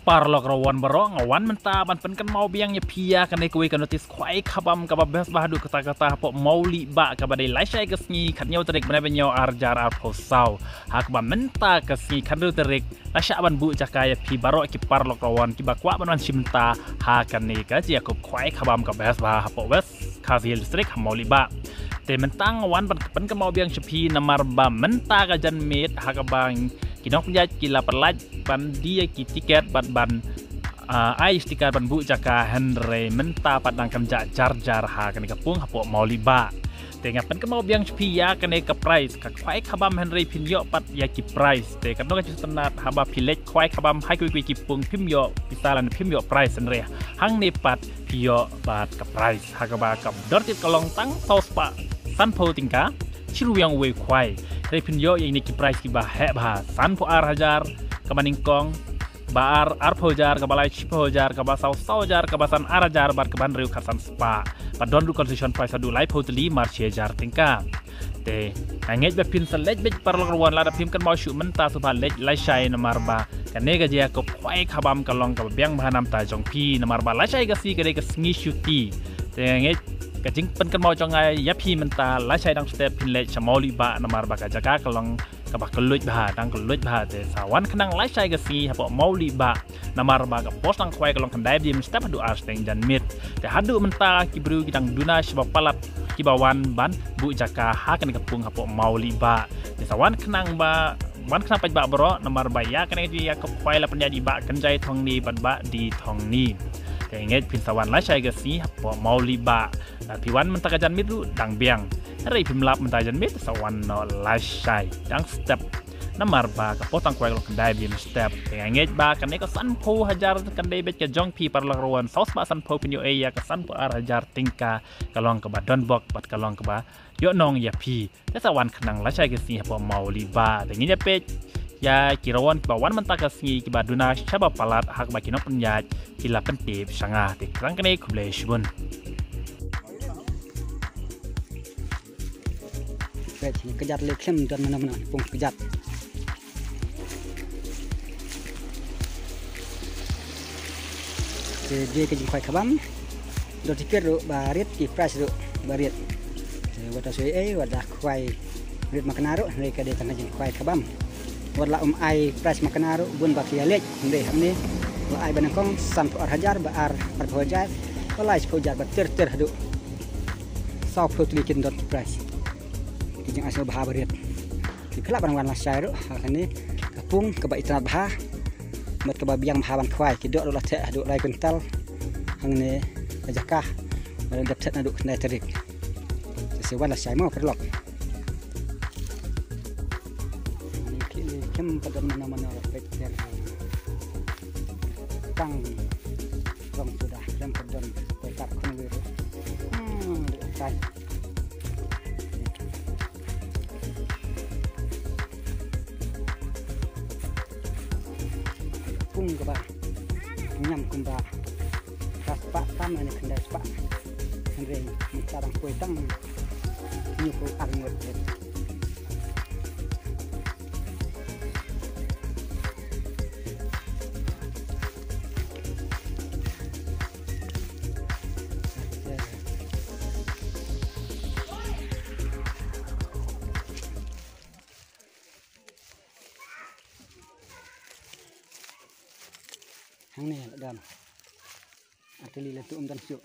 Parlok rawan barong awan menta ban pen kan mau biang nya pia kan kuwi kan notis kwai khabam ka bes bahdu kata-kata pok mau li ba ka badai lai sai kesni khat nyau terik bena benyo arjar ar posau hak ba menta kesni kan ru terik lasya ban bu jakaya pi barok ki parlok rawan ki bakwa ban simta ha kan ni ka ji aku kwai khabam ka bes bah pok wes ka vil strik mau li ba te mentang awan ban pen kan mau biang cepi namar ba menta ka jan met ha ka bang kinok penjat kila perlaj ban dia ki tiket ban ai stiker ban bu jaka Henry menta padang kamja jar ha kan kapung hapo mau liba tengah pen mau biang pia kan ke price ka kwai khabam Henry pinyo pat ya ki price te kan no ka standard haba pilek kwai khabam hai kui ki pung pimyo pisalan pimyo price Henry hang ne pat pio bat ka price ha ka ba ka dortit kolong tang tos pa san po tingka chiru yang we kwai repinyo yang niki price ki bah he bah san po ar hajar kamaningkong bar ar pojar kabalai chipojar kabasau saujar kabasan arajar bar kaban riu kasan spa padon du concession price adu lai potli marche jar tingka te anget be pin selej be parlorwan la da pim kan mau shu menta supa lej lai shai namar ba kanega dia ko kwai khabam kalong ka biang bahanam ta jong pi namar ba lai shai ga si ka de ka sngi shuti te anget ka jing pen kan mau jongai ya pi menta lai shai dang step pin lej chamoli ba namar ba ka jaga kalong ka ba keluj bah dang keluj bah te sawan kenang lai shai ga si hapo mau li ba namar ba ka pos lang kwai kalong kan dai dim step adu ar steng jan mit te hadu menta ki bru gidang duna shba palat ki bawan ban bu jaka ha kan kapung hapo mau li ba te sawan kenang ba wan kenang paj ba bro namar ba ya kan ya ka kwai la penjadi ba kan jai thong ni ban ba di thong ni te nget pin sawan lai shai ga si hapo mau li ba piwan menta ka jan mit du dang biang Rai pimlap mentajan mit sawan no lashai dang step namar ba ka potang kwai lo kendai bim step ngej ba kan ko san po hajar kendai bet ka jong pi parlak ruan saus ba san po pinyo e ya ka san po ar hajar tingka kalong ka ba don bok bat kalong ka ba yo nong ya pi ta sawan kenang lashai ke si po mau li ba ngin ya pe ya kirawan ba wan mentak ka si ki ba duna chaba palat hak ba kinok penyaj kila pentip sanga te krang kene kuble shibun kejat leklem dan mana-mana pun kejat. Dia kejing kuai kabam, do tikir do barit di price do barit. Wada suai wada kuai barit makanaro, mereka dia kena kejing kuai kabam. Wada ai price makanaro bun bakia lek, deh hamne. Ai banakong san ar hajar bar hajar, walai sepojar batir do. Sau putlikin dot price. Kijang asal bah barit dikelap barang warna syairu hakane kapung keba itnat bah mat keba biang bahaban kwai kidok dolah teh duk lai kental hangne ajakah barang dapet naduk kena terik sesuai lah syai mau perlok ini kem pada mana-mana better tang rong sudah jam pedon tekap konwiru kai pung ke ba nyam kumba kas pak tam ini kendai pak henry sekarang kue tang nyuku arngot hang này là đầm, ateli là tụm dan syuk.